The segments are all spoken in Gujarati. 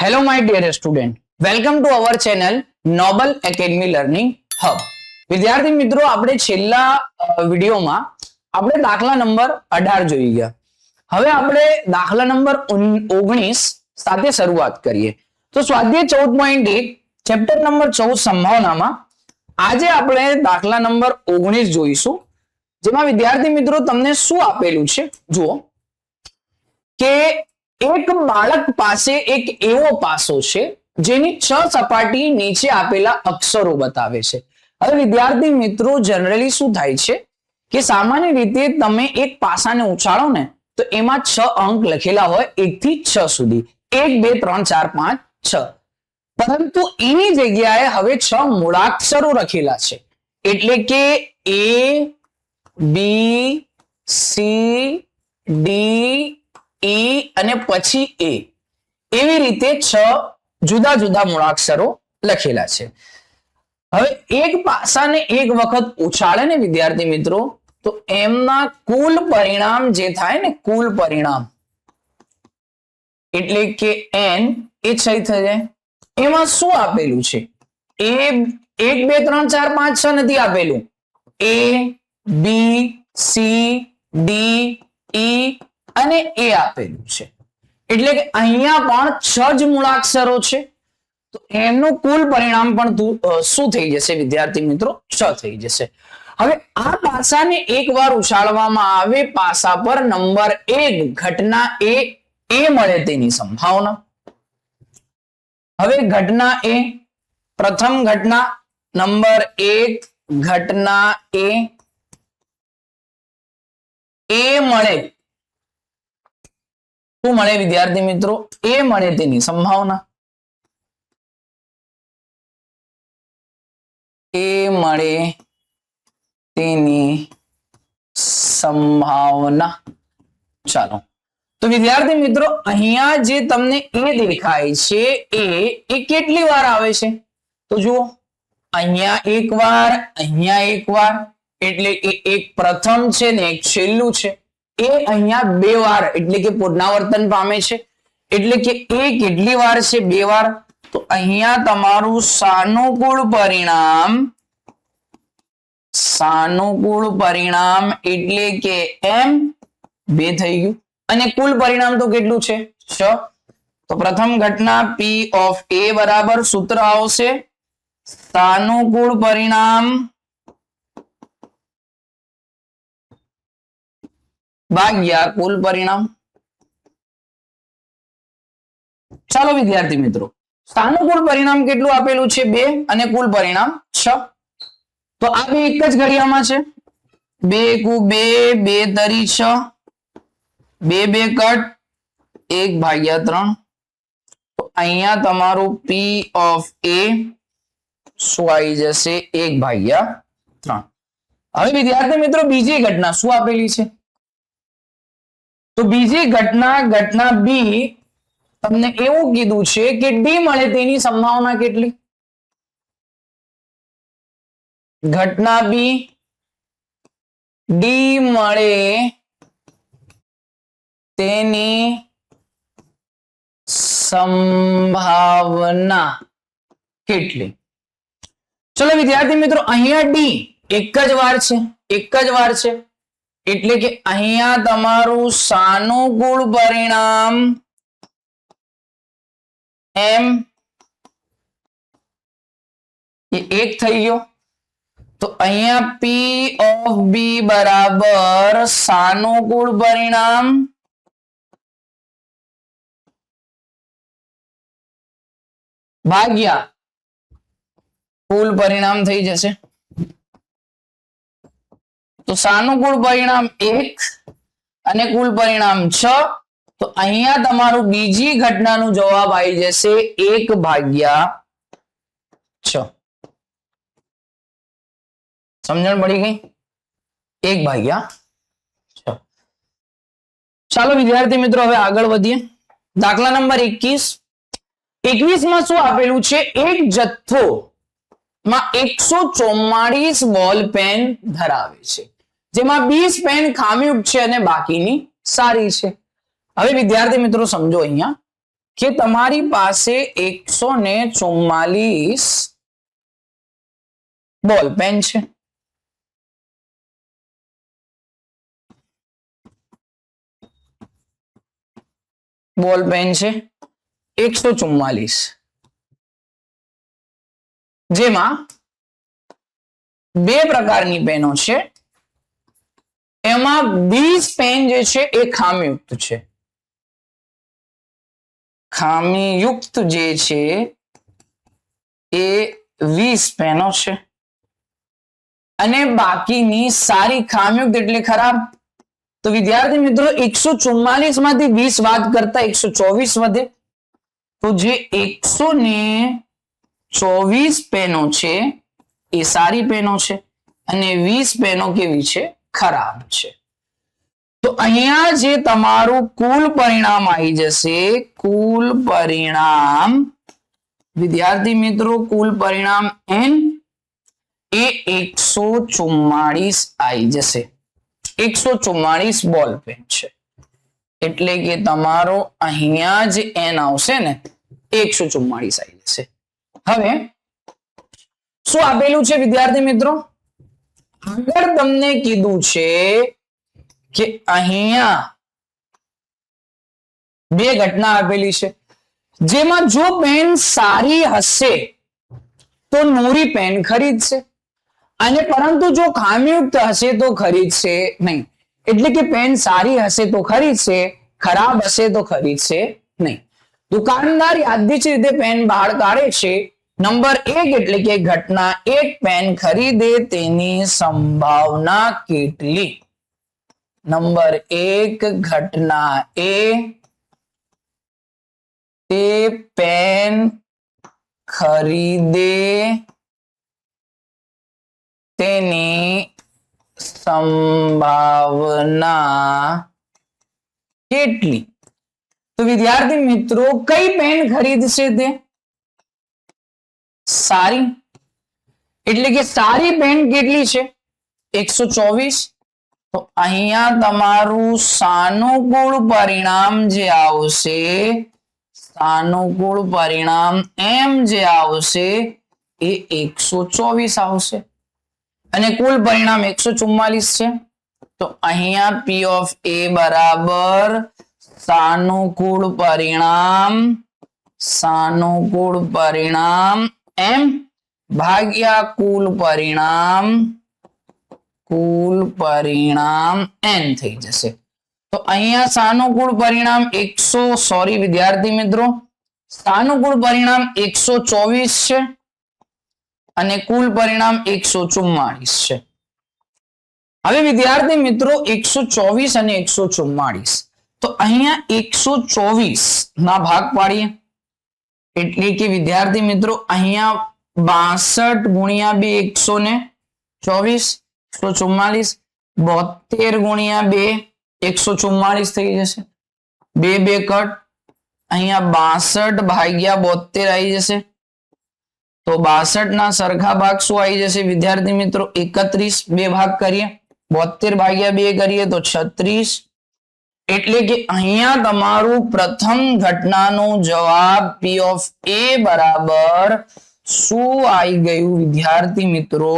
Hello my dear student, welcome to our channel Noble Academy Learning Hub. વિદ્યાર્થી મિત્રો, આપણે છેલ્લા વિડિયોમાં આપણે દાખલા નંબર 18 જોઈ ગયા. હવે આપણે દાખલા નંબર 19 સાથે શરૂઆત કરીએ. તો સ્વાધ્યાય 14.1 ચેપ્ટર નંબર 14 સંભાવનામાં આજે આપણે દાખલા નંબર 19 જોઈશું, જેમાં વિદ્યાર્થી મિત્રો તમને શું આપેલું છે જુઓ કે એક બાળક પાસે એક એવો પાસો છે જેની 6 સપાટી નીચે આપેલા અક્ષરો બતાવે છે. હવે વિદ્યાર્થી મિત્રો જનરલી શું થાય છે કે સામાન્ય રીતે તમે એક પાસાને ઉછાળો ને તો એમાં 6 અંક લખેલા હોય 1 થી 6 સુધી, 1 2 3 4 5 6, પરંતુ એની જગ્યાએ હવે 6 મૂળાક્ષરો લખેલા છે, એટલે કે A B C D E અને પછી A, એવી રીતે 6 જુદા જુદા મૂળાક્ષરો લખેલા છે. હવે એક પાસાને એક વખત ઉછાળે ને વિદ્યાર્થી મિત્રો તો એમના કુલ પરિણામ જે થાય ને, કુલ પરિણામ એટલે કે n એ 6 થઈ જાય. એમાં શું આપેલું છે? A 1 2 3 4 5 6 નથી આપેલું, A B C D E અને એ આપેલું છે, એટલે કે અહીંયા પણ 6 જ મૂળાક્ષરો છે, તો એમનું કુલ પરિણામ પણ શું થઈ જશે વિદ્યાર્થી મિત્રો? 6 થઈ જશે. હવે આ પાસાને એકવાર ઉછાળવામાં આવે, પાસા પર નંબર 1 ઘટના એ મળે તેની સંભાવના. હવે ઘટના એ, પ્રથમ ઘટના નંબર 1 ઘટના એ મળે, શું મળે વિદ્યાર્થી મિત્રો? એ મળે તેની સંભાવના. એ મળે તેની સંભાવના. ચાલો, તો વિદ્યાર્થી મિત્રો અહીંયા જે તમને એ દેખાય છે એ કેટલી વાર આવે છે? તો જુઓ, અહીંયા એક વાર, અહીંયા એક વાર, એટલે કે એક પ્રથમ છે ને એક છેલ્લું છે. એ અહીંયા 2 વાર એટલે કે પુનરાવર્તન પામે છે, એટલે કે એ કેટલી વાર છે? 2 વાર. તો અહીંયા તમારું સાનુકૂળ પરિણામ એટલે કે m 2 થઈ ગયું, અને કુલ પરિણામ તો કેટલું છે? 6. તો પ્રથમ ઘટના P of A બરાબર સૂત્ર આવશે સાનુકૂળ પરિણામ ભાગ્યા કુલ પરિણામ. ચાલો વિદ્યાર્થી મિત્રો, સાનુકૂળ પરિણામ કેટલું આપેલું છે? 2 અને કુલ પરિણામ 6. તો આ બે એક જ ઘડિયામાં છે, 2 કુ 2, 2 તરી 6, 2 2 કટ 1 ભાગ્યા 3. તો અહીંયા તમારું P of A શું આવી જશે? 1 ભાગ્યા 3. હવે વિદ્યાર્થી મિત્રો બીજી ઘટના શું આપેલી છે? તો બીજી ઘટના B તમને એવું કીધું છે કે D મળે તેની સંભાવના કેટલી? ઘટના B D મળે તેની સંભાવના કેટલી? ચલો વિદ્યાર્થી મિત્રો, અહીંયા D એક જ વાર છે, એટલે કે અહીંયા તમારું સાનુકૂળ પરિણામ m એ 1 થઈ ગયો. તો અહીંયા P of B બરાબર સાનુકૂળ પરિણામ ભાગ્યા કુલ પરિણામ થઈ જશે. તો સાનુકૂળ પરિણામ 1 અને કુલ પરિણામ 6. તો અહીંયા તમારું બીજી ઘટનાનું જવાબ આવી જશે 1 ભાગ્યા 6. સમજણ પડી ગઈ? 1 ભાગ્યા 6. ચાલો વિદ્યાર્થી મિત્રો હવે આગળ વધીએ. દાખલા નંબર 21 માં શું આપેલું છે? એક જથ્થો માં 144 બોલ પેન ધરાવે છે, જેમાં 20 પેન ખામીયુક્ત છે અને બાકીની સારી છે. હવે વિદ્યાર્થી મિત્રો સમજો, અહીંયા કે તમારી પાસે 144 બોલ પેન છે. બોલ પેન છે 144, જેમાં બે પ્રકારની પેનો છે. એમાં 20 પેન જે છે એ ખામીયુક્ત છે. ખામીયુક્ત જે છે એ 20 પેનો છે અને બાકીની સારી. ખામીયુક્ત એટલે ખરાબ. તો વિદ્યાર્થી મિત્રો 144 માંથી 20 બાદ કરતા 124 વધે. તો જે 124 પેનો છે એ સારી પેનો છે અને 20 પેનો કેવી છે? ખરાબ છે. તો અહીંયા જે તમારું કુલ પરિણામ આવી જશે, કુલ પરિણામ વિદ્યાર્થી મિત્રો, કુલ પરિણામ n એ 144 આવી જશે. 144 બોલ પેન છે એટલે કે તમારો અહીંયા જે n આવશે ને 144 આવી જશે. હવે શું આપેલું છે વિદ્યાર્થી મિત્રો? આગળ તમને કીધું છે કે અહીંયા બે ઘટના આપેલી છે, જેમાં જો પેન સારી હશે તો નોરી પેન ખરીદશે અને પરંતુ જો ખામીયુક્ત હશે તો ખરીદશે નહીં. એટલે કે પેન સારી હશે તો ખરીદશે, ખરાબ હશે તો ખરીદશે નહીં. દુકાનદાર યાદચ્છિક રીતે પેન બહાર કાઢે છે. નંબર 1 એટલે કે ઘટના 1, પેન ખરીદે તેની સંભાવના કેટલી? નંબર 1 ઘટના એ તે પેન ખરીદે તેની સંભાવના કેટલી? તો વિદ્યાર્થી મિત્રો કઈ પેન ખરીદશે? તે સારી. એટલે કે સારી પેન કેટલી છે? 124. તો અહીંયા તમારું સાનુકૂળ પરિણામ જે આવશે, સાનુકૂળ પરિણામ એમ જે આવશે એ 124 આવશે અને કુલ પરિણામ 144 છે. તો અહીંયા P of A બરાબર સાનુકૂળ પરિણામ એમ ભાગ્યા કુલ પરિણામ n થઈ જશે. તો અહીંયા સાનુકૂળ પરિણામ વિદ્યાર્થી મિત્રો, સાનુકૂળ પરિણામ 124 છે અને કુલ પરિણામ 144 છે. હવે વિદ્યાર્થી મિત્રો 124 અને 144, તો અહીંયા 124 ના ભાગ પાડીએ એટલે કે વિદ્યાર્થી મિત્રો અહીંયા 62 ગુણ્યા 2 124, 144, 72 ગુણ્યા 2 144 થઈ જશે. 2 2 કટ, અહીંયા 62 ભાગ્યા 72 આવી જશે. તો 62 ના સરખા ભાગ શું આવી જશે વિદ્યાર્થી મિત્રો? 31. 2 ભાગ કરીએ, 72 ભાગ્યા 2 કરીએ તો 36. એટલે કે અહીંયા તમારું પ્રથમ ઘટનાનો જવાબ P of A બરાબર શું આવી ગયું વિદ્યાર્થી મિત્રો?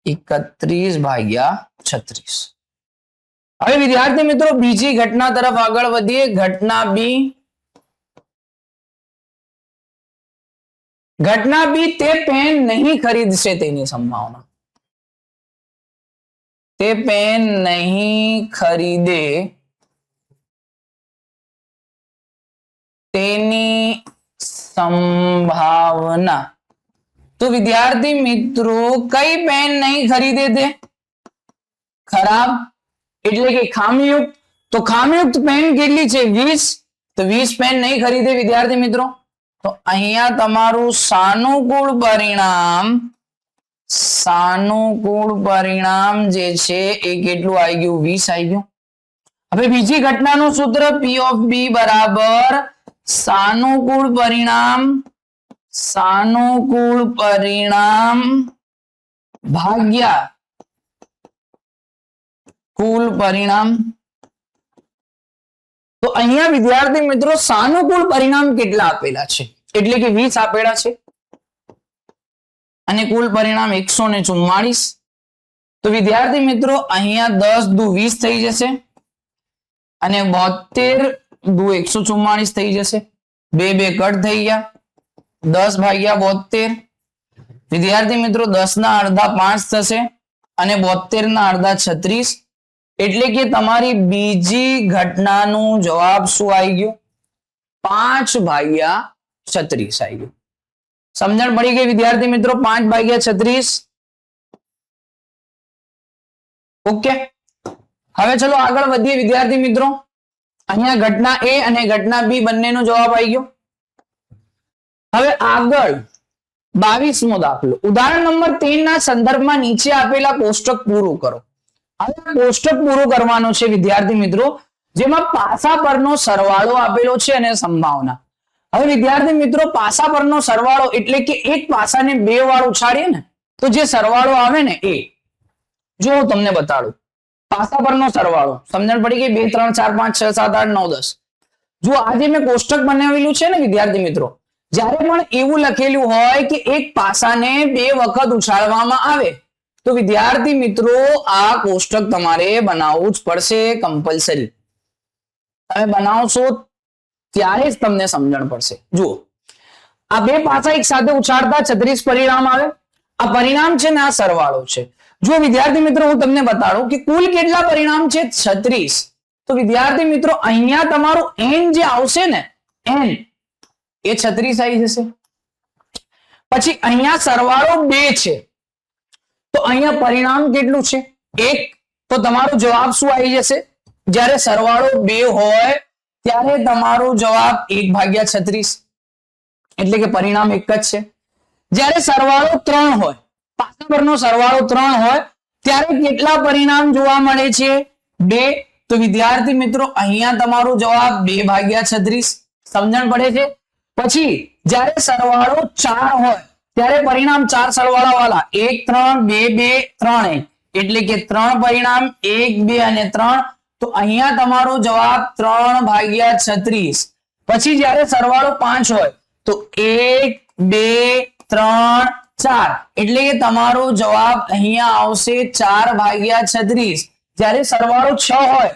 31/36. હવે વિદ્યાર્થી મિત્રો બીજી ઘટના તરફ આગળ વધીએ. ઘટના બી, તે પેન નહીં ખરીદશે તેની સંભાવના. તે પેન નહીં ખરીદે તેની સંભાવના. તો વિદ્યાર્થી મિત્રો કઈ પેન નહીં ખરીદે? તે ખરાબ એટલે કે ખામીયુક્ત. તો ખામીયુક્ત પેન કેટલી છે? 20. તો 20 પેન નહીં ખરીદે વિદ્યાર્થી મિત્રો. તો અહીંયા તમારું સાનુકૂળ પરિણામ જે છે એ કેટલું આવી ગયું? 20 આવી ગયું. હવે બીજી ઘટનાનું સૂત્ર P of B બરાબર સાનુકૂળ પરિણામ ભાગ્યા કુલ પરિણામ. તો અહીંયા વિદ્યાર્થી મિત્રો સાનુકૂળ પરિણામ કેટલા આપેલા છે એટલે કે 20 આપેલા છે અને કુલ પરિણામ 144. તો વિદ્યાર્થી મિત્રો અહીંયા 10 દુ 20 થઈ જશે અને 72 દુ 144 થઈ જશે. બે કટ થઈ ગયા. 10 ભાગ્યા 72. વિદ્યાર્થી મિત્રો 10 ના અડધા 5 થશે અને 72 ના અડધા 36. એટલે કે તમારી બીજી ઘટનાનું જવાબ શું આવી ગયું? 5 ભાગ્યા 36 આવી ગયું. સમજણ પડી ગઈ વિદ્યાર્થી મિત્રો? 5 ભાગ્યા 36. ઓકે, હવે ચલો આગળ વધીએ વિદ્યાર્થી મિત્રો. અહીંયા ઘટના એ અને ઘટના બી બંનેનો જવાબ આવી ગયો. હવે આગળ 22મો દાખલો. ઉદાહરણ નંબર 13 ના સંદર્ભમાં નીચે આપેલા કોષ્ટક પૂરું કરો. હવે કોષ્ટક પૂરું કરવાનો છે વિદ્યાર્થી મિત્રો, જેમાં પાસા પરનો સરવાળો આપેલો છે અને સંભાવના. હવે વિદ્યાર્થી મિત્રો પાસા પરનો સરવાળો એટલે કે એક પાસાને 2 વાર ઉછાળીએ ને તો જે સરવાળો આવે ને એ જો હું તમને બતાડું. પાસા પરનો સરવાળો સમજણ પડી ગઈ? 2 3 4 5 6 7 8 9 10. જો આજે મેં કોષ્ટક બનાવેલું છે ને વિદ્યાર્થી મિત્રો, જ્યારે પણ એવું લખેલું હોય કે એક પાસાને 2 વખત ઉછાળવામાં આવે તો વિદ્યાર્થી મિત્રો આ કોષ્ટક તમારે બનાવવું જ પડશે, કમ્પલસરી. તમે બનાવશો ત્યારે જ તમને સમજણ પડશે. જુઓ, આ 2 પાસા એક સાથે ઉછાળતા 36 પરિણામ આવે. આ પરિણામ છે ને આ સરવાળો છે. જો વિદ્યાર્થી મિત્રો હું તમને બતાડું કે કુલ કેટલા પરિણામ છે? 36. તો વિદ્યાર્થી મિત્રો અહીંયા તમારું n જે આવશે ને n એ 36 આવી જશે. પછી અહીંયા સરવાળો 2 છે તો અહીંયા પરિણામ કેટલું છે? 1. તો તમારો જવાબ શું આવી જશે? જ્યારે સરવાળો 2 હોય ત્યારે તમારો જવાબ 1/36 એટલે કે પરિણામ 1 જ છે. જ્યારે સરવાળો 3 હોય, પાસા પરનો સરવાળો 3 હોય ત્યારે કેટલા પરિણામ જોવા મળે છે? 2. તો વિદ્યાર્થી મિત્રો અહીંયા તમારો જવાબ 2/36. સમજણ પડે છે? પછી જ્યારે સરવાળો 4 હોય ત્યારે પરિણામ 4 સરવાળા વાળા 1 3 2 2 3 1 એટલે કે 3 પરિણામ 1 2 અને 3. તો અહીંયા તમારો જવાબ 3/36. પછી જ્યારે સરવાળો 5 હોય તો 1 2 3 4 એટલે કે તમારો જવાબ અહીંયા આવશે 4/36. જ્યારે સરવાળો 6 હોય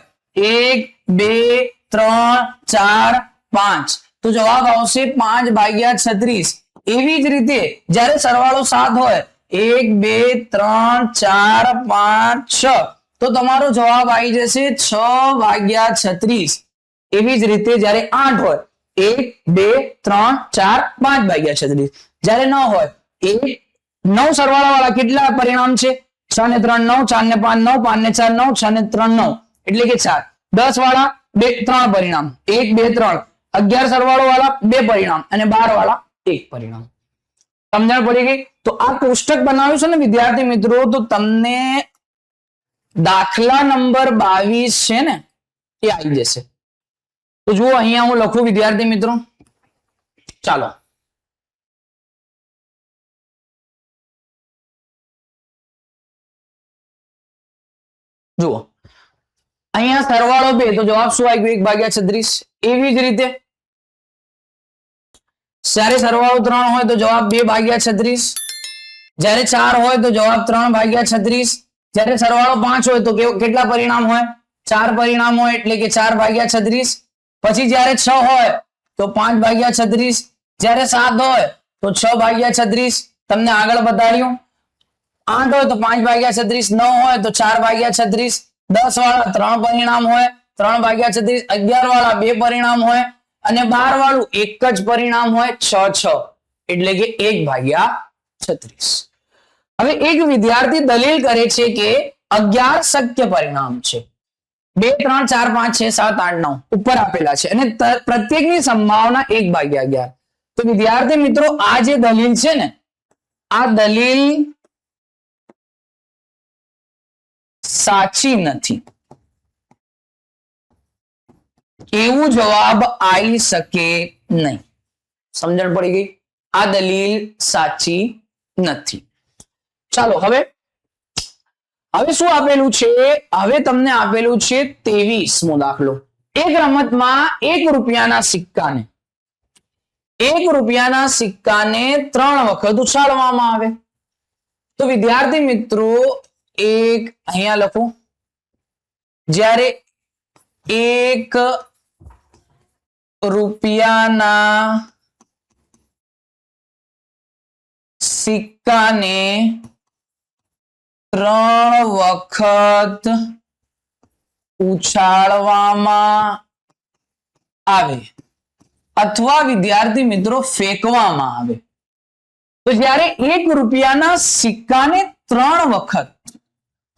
1 2 3 4 5 તો જવાબ આવશે 5/36. એવી જ રીતે જ્યારે સરવાળો 7 હોય 1 2 3 4 5 6 તો તમારો જવાબ આવી જશે 6/36. એવી જ રીતે જ્યારે 8 હોય 1 2 3 4 5/36. જ્યારે 9 હોય 9 સરવાળા વાળા કેટલા પરિણામ છે? 6 ને 3 9, 4 ને 5 9, 5 ને 4 9, 6 ને 3 9 એટલે કે 4. 10 વાળા 3 પરિણામ 1 2 3. 11 સરવાળો વાળા 2 પરિણામ અને 12 વાળા 1 પરિણામ. સમજણ પડી ગઈ? તો આ કોષ્ટક બનાવ્યું છે ને વિદ્યાર્થી મિત્રો, તો તમને દાખલા નંબર 22 છે ને એ આવી જશે. તો જુઓ અહીંયા હું લખું વિદ્યાર્થી મિત્રો, ચાલો જુઓ અહીંયા સરવાળો 2 તો જવાબ શું આવી ગયો? 1/36. એવી જ રીતે જ્યારે સરવાળો 3 હોય તો જવાબ 2/36. જ્યારે 4 હોય તો જવાબ 3/36. જ્યારે સરવાળો 5 હોય તો કેટલા પરિણામ હોય? 4 પરિણામ હોય એટલે કે 4/36. પછી જ્યારે 6 હોય તો 5/36. જ્યારે 7 હોય તો 6/36. તમને આગળ બતાડ્યું. 8 હોય તો 5/36. 9 હોય તો 4/36. 10 વાળા 3 પરિણામ હોય 3/36. 11 વાળા 2 પરિણામ હોય અને 12 વાળું એક જ પરિણામ હોય 6 એટલે કે 1/36. હવે એક વિદ્યાર્થી દલીલ કરે છે કે 11 શક્ય પરિણામ છે. 2 3 4 5 6 7 8 9 ઉપર આપેલા છે અને પ્રત્યેકની સંભાવના 1/11. તો વિદ્યાર્થી મિત્રો આ જે દલીલ છે ને આ દલીલ સાચી નથી એવું જવાબ આવી શકે નહીં. સમજણ પડી ગઈ? આ દલીલ સાચી નથી. ચાલો હવે શું આપેલું છે? હવે તમને આપેલું છે 23મો દાખલો. એક રમતમાં એક રૂપિયાના સિક્કાને 3 વખત ઉછાળવામાં આવે. તો વિદ્યાર્થી મિત્રો એક અહીંયા લખું, જ્યારે 1 રૂપિયાના સિક્કાને 3 વખત ઉછાળવામાં આવે અથવા વિદ્યાર્થી મિત્રો ફેંકવામાં આવે. તો જ્યારે 1 રૂપિયાના સિક્કાને 3 વખત,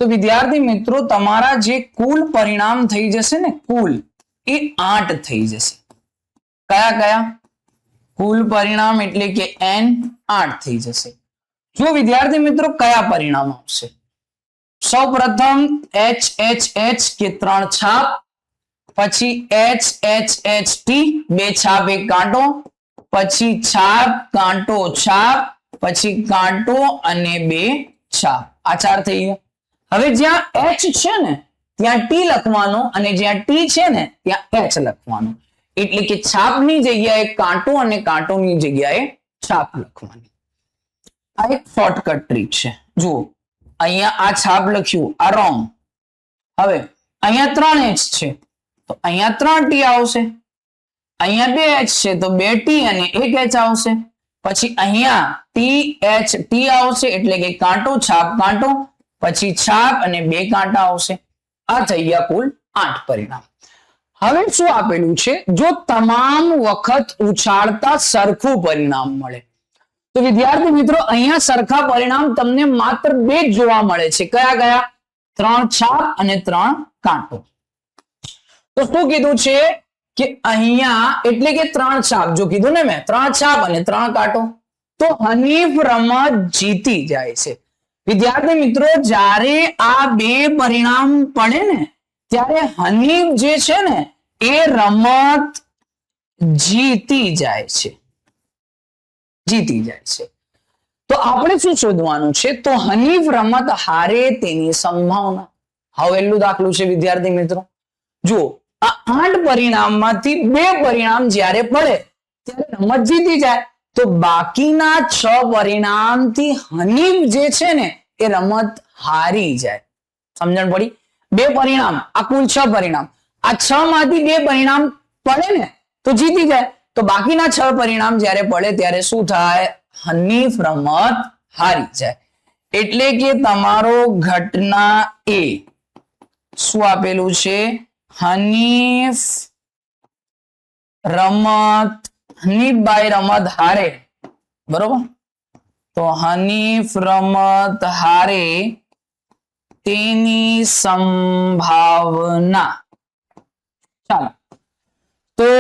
તો વિદ્યાર્થી મિત્રો તમારા જે કુલ પરિણામ થઈ જશે ને, કુલ એ 8 થઈ જશે. કયા કયા? કુલ પરિણામ એટલે કે n 8 થઈ જશે. જો વિદ્યાર્થી મિત્રો કયા પરિણામ આવશે? સૌ પ્રથમ h h h કે 3 છાપ, પછી h h h t 2 છાપ 1 કાંટો, પછી છાપ કાંટો છાપ, પછી કાંટો અને 2 છાપ. આ 4 થઈ ગયા. હવે જ્યાં h છે ને ત્યાં t લખવાનો અને જ્યાં t છે ને ત્યાં h લખવાનો. એટલે કે છાપની જગ્યાએ કાંટો અને કાંટોની જગ્યાએ છાપ લખવાની. આ એક શોર્ટકટ ટ્રીક છે. જુઓ, અહીંયા આ છાપ લખ્યું, આ રોંગ. હવે અહીંયા 3h છે તો અહીંયા 3t આવશે. અહીંયા 2h છે તો 2t અને 1h આવશે. પછી અહીંયા t આવશે એટલે કે કાંટો છાપ કાંટો, પછી છાપ અને 2 કાંટા આવશે. આ થઈ ગયા કુલ 8 પરિણામ. હવે શું આપેલું છે? જો તમામ વખત ઉછાળતા સરખું પરિણામ મળે. તો વિદ્યાર્થી મિત્રો અહીંયા સરખા પરિણામ તમને માત્ર 2 જ જોવા મળે છે. કયા કયા? 3 છાપ અને 3 કાંટો. તો શું કીધું છે કે અહીંયા એટલે કે 3 છાપ, જો કીધું ને મેં 3 છાપ અને 3 કાંટો, તો હનીફ રમત જીતી જાય છે. વિદ્યાર્થી મિત્રો જ્યારે આ 2 પરિણામ પડે ને ત્યારે હનીફ જે છે ને એ રમત જીતી જાય છે. તો આપણે શું શોધવાનું છે? તો હનીફ રમત હારે તેની સંભાવના. હવેલું દાખલું છે વિદ્યાર્થી મિત્રો. જુઓ, આ 8 પરિણામમાંથી 2 પરિણામ જ્યારે પડે ત્યારે રમત જીતી જાય, તો બાકીના 6 પરિણામથી હનીફ જે છે ને એ રમત હારી જાય. સમજણ પડી? 2 પરિણામ, આ કુલ 6 પરિણામ, આ 6 માંથી 2 પરિણામ પડે ને તો જીતી જાય. તો બાકીના 6 પરિણામ જ્યારે પડે ત્યારે શું થાય? હનીફ રમત હારી જાય. એટલે કે તમારો ઘટના એ શું આપેલું છે? હનીફ બાઈ રમત હારે. બરોબર? તો હનીફ રમત હારે તેની સંભાવના. ચાલો, તો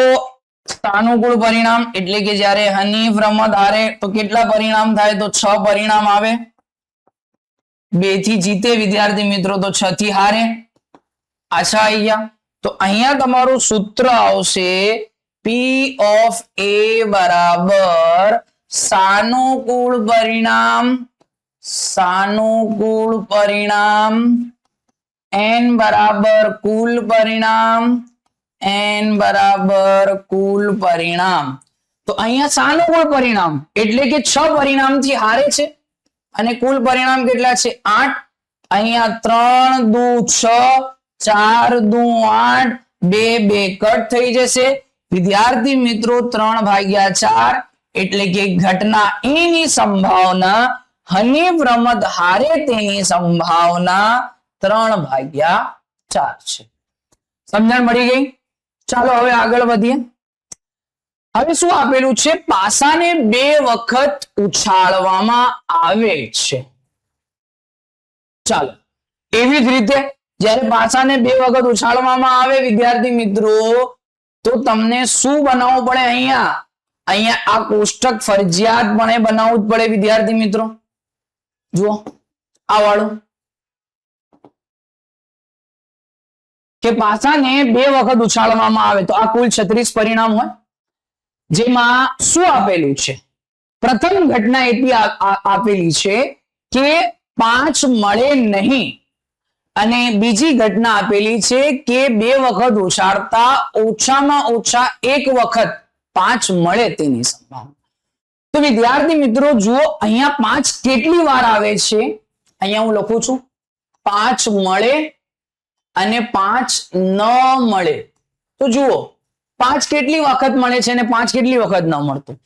સાનુકૂળ પરિણામ એટલે કે જ્યારે હનીફ રમત હારે તો કેટલા પરિણામ થાય? તો 6 પરિણામ આવે. 2 થી જીતે વિદ્યાર્થી મિત્રો, તો 6 થી હારે. આછા આવી ગયા. તો અહીંયા તમારું સૂત્ર આવશે P of A બરાબર સાનુકૂળ પરિણામ n બરાબર કુલ પરિણામ. તો અહીંયા સાનુકૂળ પરિણામ એટલે કે 6 પરિણામથી હારે છે અને કુલ પરિણામ કેટલા છે? 8. અહીંયા 3 દુ 6, 4 દુ 8, 2 કટ થઈ જશે. વિદ્યાર્થી મિત્રો 3/4 એટલે કે ઘટના એ ની સંભાવના, હનીફ રમત હારે તેની સંભાવના 3/4 છે. સમજણ મળી ગઈ? ચાલો હવે આગળ વધીએ. હવે શું આપેલું છે? પાસાને 2 વખત ઉછાળવામાં આવે છે. ચાલો, એવી જ રીતે જ્યારે પાસાને 2 વખત ઉછાળવામાં આવે વિદ્યાર્થી મિત્રો, તો તમને શું બનાવવું પડે? અહીંયા આ કોષ્ટક ફરજિયાતપણે બનાવવું જ પડે વિદ્યાર્થી મિત્રો. જુઓ આ વાળું કે પાસાને 2 વખત ઉછાળવામાં આવે તો આ કુલ 36 પરિણામ હોય. જેમાં શું આપેલું છે? પ્રથમ ઘટના એટલી આપેલી છે કે 5 મળે નહીં અને બીજી ઘટના આપેલી છે કે 2 વખત ઉછાળતા ઓછામાં ઓછા 1 વખત 5 મળે તેની સંભાવના. તો વિદ્યાર્થી મિત્રો જુઓ અહીંયા 5 કેટલી વાર આવે છે, અહીંયા હું લખું છું 5 મળે અને 5 ન મળે. તો જુઓ 5 કેટલી વખત મળે છે અને 5 કેટલી વખત ન મળતું.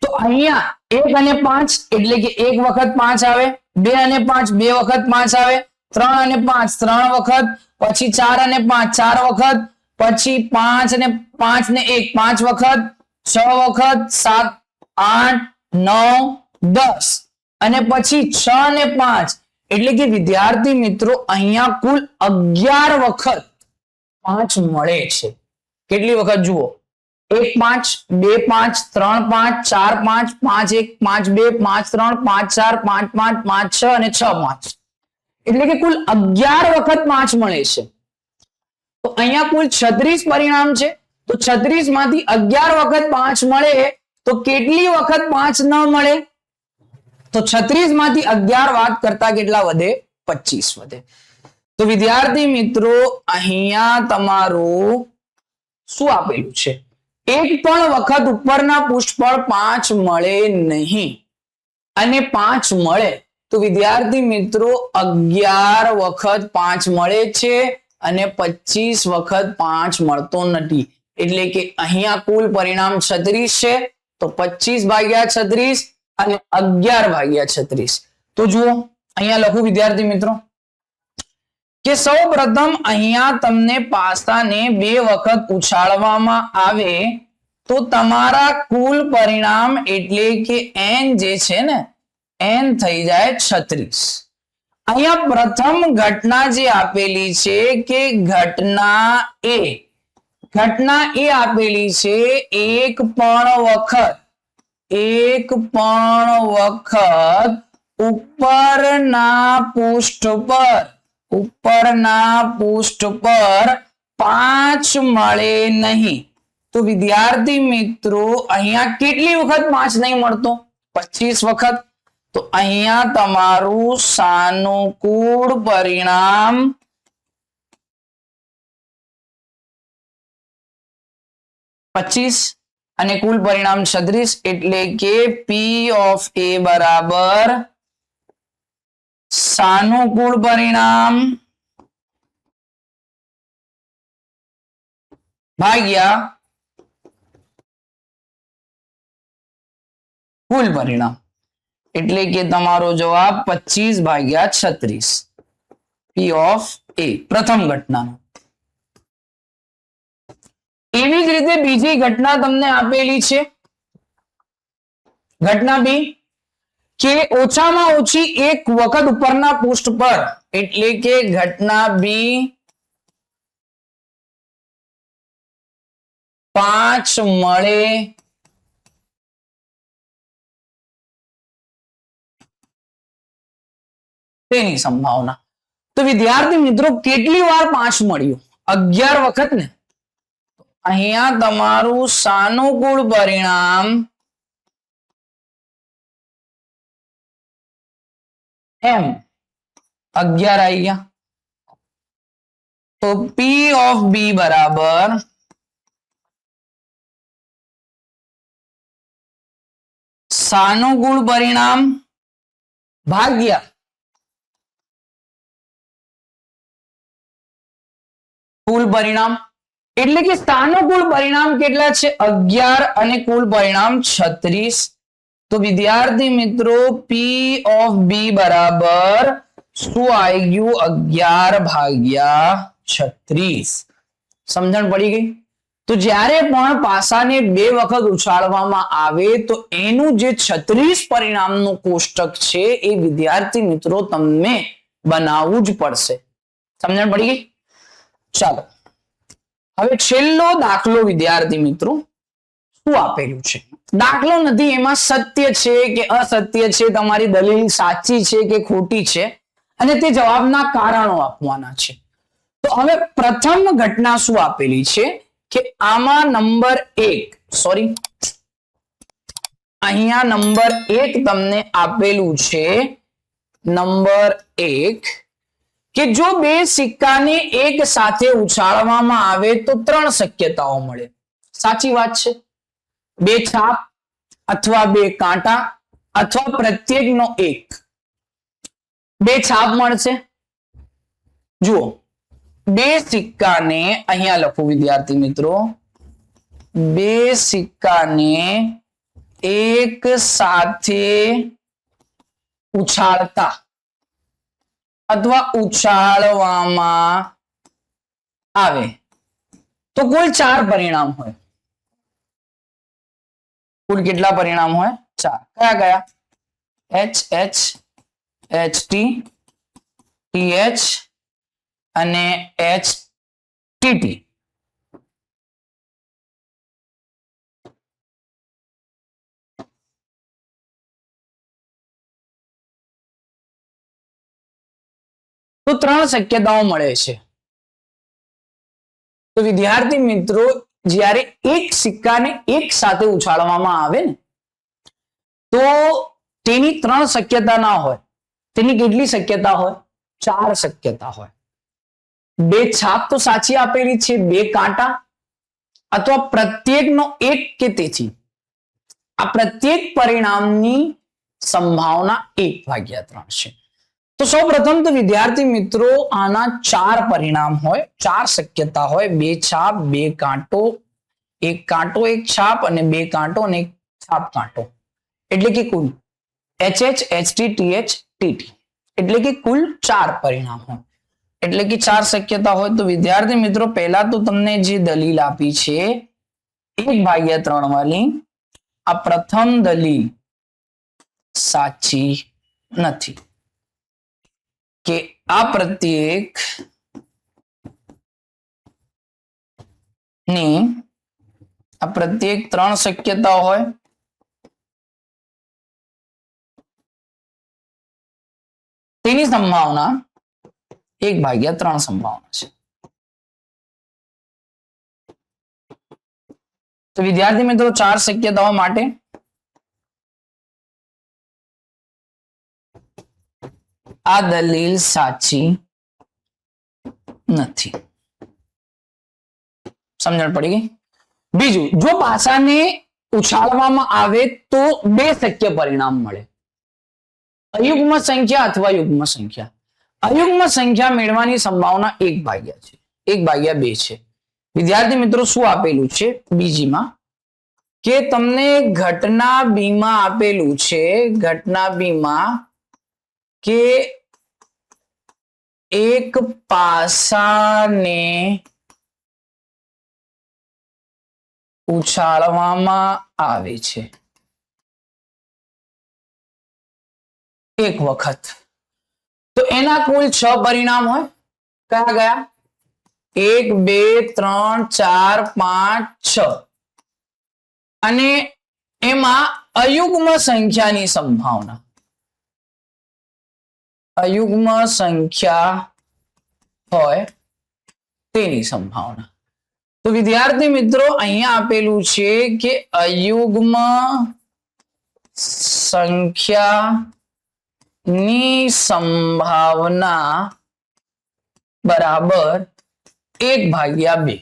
તો અહીંયા 1 અને 5 એટલે કે 1 વખત 5 આવે, 2 અને 5 2 વખત 5 આવે, 3 અને 5 3 વખત, પછી 4 અને 5 4 વખત, પછી 5 અને 5 ને 1 5 વખત, 6 વખત, 7 8 9 10 અને પછી 6 અને 5 એટલે કે વિદ્યાર્થી મિત્રો અહીંયા કુલ 11 વખત 5 મળે છે. કેટલી વખત જુઓ 1 5 2 5 3 5 4 5 5 1 5 2 5 3 5 4 5 5 5 6 અને 6 5 એટલે કે કુલ 11 વખત 5 મળે છે. તો અહીંયા કુલ 36 પરિણામ છે. તો 36 માંથી 11 વખત 5 મળે તો કેટલી વખત 5 ન મળે? તો 36 માંથી 11 વાત કરતા કેટલા વધે? 25 વધે. તો વિદ્યાર્થી મિત્રો અહીંયા તમારું શું આપેલું છે? એક પણ વખત ઉપરના પૃષ્ઠ પર 5 મળે નહીં અને 5 મળે તો વિદ્યાર્થી મિત્રો 11 વખત 5 મળે છે અને 25 વખત 5 મળતો નથી. એટલે કે અહીંયા કુલ પરિણામ 36 છે. તો 25 ભાગ્યા 36 અને 11 ભાગ્યા 36. તો જુઓ અહીંયા લખું વિદ્યાર્થી મિત્રો કે સૌ પ્રથમ અહીંયા તમને પાસાને 2 વખત ઉછાળવામાં આવે તો તમારા કુલ પરિણામ એટલે કે n જે છે ને n થઈ જાય 36. અહીંયા પ્રથમ ઘટના જે આપેલી છે કે ઘટના એ આપેલી છે એક પણ વખત ઉપરના પૃષ્ઠ પર 5 મળે નહીં. તો વિદ્યાર્થી મિત્રો અહીંયા કેટલી વખત 5 નહીં મળતો? 25 વખત. તો અહીંયા તમારું સાનુકૂળ પરિણામ 25 અને કુલ પરિણામ 36 એટલે કે P of A બરાબર સાનુકૂળ પરિણામ ભાગ્યા કુલ પરિણામ એટલે કે તમારો જવાબ 25 ભાગ્યા 36 P of A પ્રથમ ઘટનાનો. એવી જ રીતે બીજી ઘટના તમને આપેલી છે ઘટના બી કે ઓછામાં ઓછી 1 વખત ઉપરના પૃષ્ઠ પર એટલે કે ઘટના બી 5 મળે તેની સંભાવના. તો વિદ્યાર્થી મિત્રો કેટલી વાર 5 મળ્યું? 11 વખત ને. અહીંયા તમારું સાનુકૂળ પરિણામ m 11 આવી ગયા. તો P of B બરાબર સાનુકૂળ પરિણામ ભાગ્યા કુલ પરિણામ એટલે કે સાનુકૂળ પરિણામ કેટલા છે? 11 અને કુલ પરિણામ 36. તો વિદ્યાર્થી મિત્રો P of B બરાબર શું આવી ગયું? 11 ભાગ્યા 36. સમજણ પડી ગઈ? તો જ્યારે પણ પાસાને 2 વખત ઉછાળવામાં આવે તો એનું જે 36 પરિણામનું કોષ્ટક છે એ વિદ્યાર્થી મિત્રો તમને બનાવવું જ પડશે. સમજણ પડી ગઈ? ચાલો હવે છેલ્લો દાખલો વિદ્યાર્થી મિત્રો શું આપેલું છે? દાખલો નથી, એમાં સત્ય છે કે અસત્ય છે, તમારી દલીલ સાચી છે કે ખોટી છે અને તે જવાબના કારણો આપવાના છે. તો હવે પ્રથમ ઘટના શું આપેલી છે કે આમાં નંબર 1 અહીંયા નંબર 1 તમને આપેલું છે. નંબર 1 કે જો બે સિક્કાને એક સાથે ઉછાળવામાં આવે તો 3 શક્યતાઓ મળે. સાચી વાત છે. બે છાપ અથવા બે કાંટા અથવા પ્રત્યેકનો એક. બે છાપ મળશે. જુઓ, બે સિક્કાને અહીંયા લખો વિદ્યાર્થી મિત્રો, બે સિક્કાને એક સાથે ઉછાળતા અથવા ઉછાળવામાં આવે તો કુલ 4 પરિણામ હોય. કુલ કેટલા પરિણામ હોય? 4. કયા કયા? H H H T T H અને H T T. તો 3 શક્યતાઓ મળે છે. તો વિદ્યાર્થી મિત્રો, જ્યારે એક સિક્કાને એક સાથે ઉછાળવામાં આવે ને તો તેની 3 શક્યતા ના હોય. તેની કેટલી શક્યતા હોય? 4 શક્યતા હોય. બે છાપ તો સાચી આપેલી છે, બે કાંટા અથવા પ્રત્યેકનો એક કે તેથી. આ પ્રત્યેક પરિણામની સંભાવના 1/3 છે. તો સૌ પ્રથમ તો વિદ્યાર્થી મિત્રો, આના 4 પરિણામ હોય, 4 શક્યતા હોય. બે છાપ, બે કાંટો, એક કાંટો એક છાપ અને બે કાંટો અને એક છાપ કાંટો, એટલે કે કુલ HH HT TH TT, એટલે કે કુલ 4 પરિણામ હોય. એટલે કે 4 શક્યતા હોય. તો વિદ્યાર્થી મિત્રો, પહેલા તો તમને જે દલીલ આપી છે 1/3 વાળી, આ પ્રથમ દલીલ સાચી નથી કે આ પ્રત્યેક ની આ પ્રત્યેક 3 શક્યતા હોય. તેની સંભાવના 1/3 સંભાવના છે. તો વિદ્યાર્થી મિત્રો, 4 શક્યતાઓ માટે આ દલીલ સાચી નથી. સમજણ પડી ગઈ? બીજું, જો પાસાને ઉછાળવામાં આવે તો 2 શક્ય પરિણામ મળે. અયુગ્મ સંખ્યા અથવા યુગ્મ સંખ્યા. અયુગ્મ સંખ્યા મેળવવાની સંભાવના 1/2 છે. વિદ્યાર્થી મિત્રો, શું આપેલું છે બીજીમાં? કે તમને ઘટના બી માં આપેલું છે, ઘટના બી માં કે એક પાસાને ઉછાળવામાં આવે છે એક વખત, તો એના કુલ 6 પરિણામ હોય. કયા કયા? 1 2 3 4 5 6. અને એમાં અયુગ્મ સંખ્યાની સંભાવના, અયુગ્મ સંખ્યા હોય તેની સંભાવના. તો વિદ્યાર્થી મિત્રો, અહીંયા આપેલું છે કે અયુગ્મ સંખ્યાની સંભાવના બરાબર 1/2.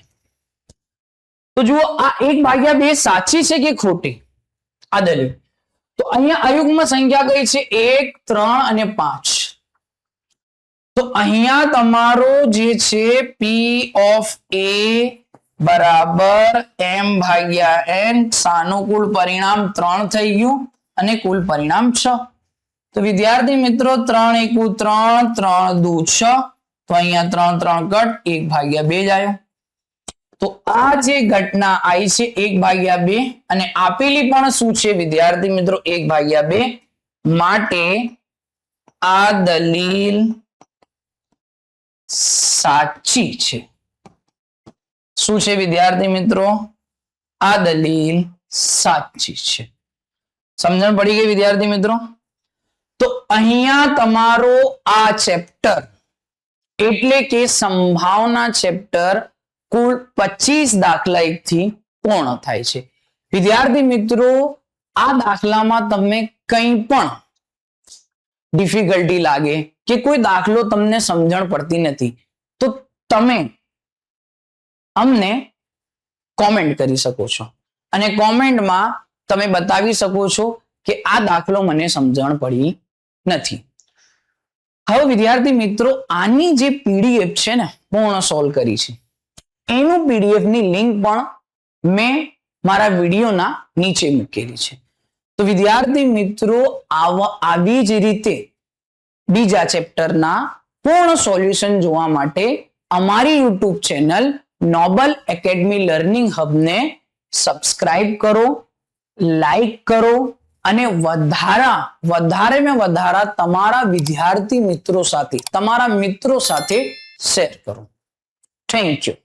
તો જુઓ, આ 1/2 સાચી છે કે ખોટી? આ દલીલ. તો અહીંયા અયુગ્મ સંખ્યા કઈ છે? 1 3 અને 5. તો અહીંયા તમારો જે છે P of A બરાબર M/N. સાનુકૂળ પરિણામ 3 થઈ ગયું અને કુલ પરિણામ 6. તો વિદ્યાર્થી મિત્રો, 3 × 1 = 3, 3 × 2 = 6. તો અહીંયા 3 3 કટ, 1/2 જ આવ્યો. તો આ જે ઘટના આવી છે 1/2 અને આપેલી પણ શું છે વિદ્યાર્થી મિત્રો? 1/2. માટે આ દલીલ સાચી છે. શું છે વિદ્યાર્થી મિત્રો? આ દલીલ સાચી છે. સમજણ પડી ગઈ વિદ્યાર્થી મિત્રો? તો અહીંયા તમારો આ ચેપ્ટર એટલે કે સંભાવના ચેપ્ટર કુલ 25 દાખલા 1 થી પૂર્ણ થાય છે. વિદ્યાર્થી મિત્રો, આ દાખલામાં તમને કંઈ પણ ડિફિકલ્ટી લાગે કે કોઈ દાખલો તમને સમજણ પડતી નથી, તો તમે અમને કોમેન્ટ કરી શકો છો અને કોમેન્ટમાં તમે બતાવી શકો છો કે આ દાખલો મને સમજણ પડી નથી. હવે વિદ્યાર્થી મિત્રો, આની જે પીડીએફ છે ને પૂર્ણ સોલ્વ કરી છે, એનું પીડીએફ ની લિંક પણ મેં મારા વિડીયોના નીચે મૂકેલી છે. તો વિદ્યાર્થી મિત્રો, આવી જ રીતે બીજા ચેપ્ટરના પૂર્ણ સોલ્યુશન જોવા માટે અમારી YouTube channel Noble Academy learning હબને સબસ્ક્રાઇબ કરો, લાઈક કરો અને વધારે તમારા વિદ્યાર્થી મિત્રો સાથે, તમારા મિત્રો સાથે શેર કરો. Thank you.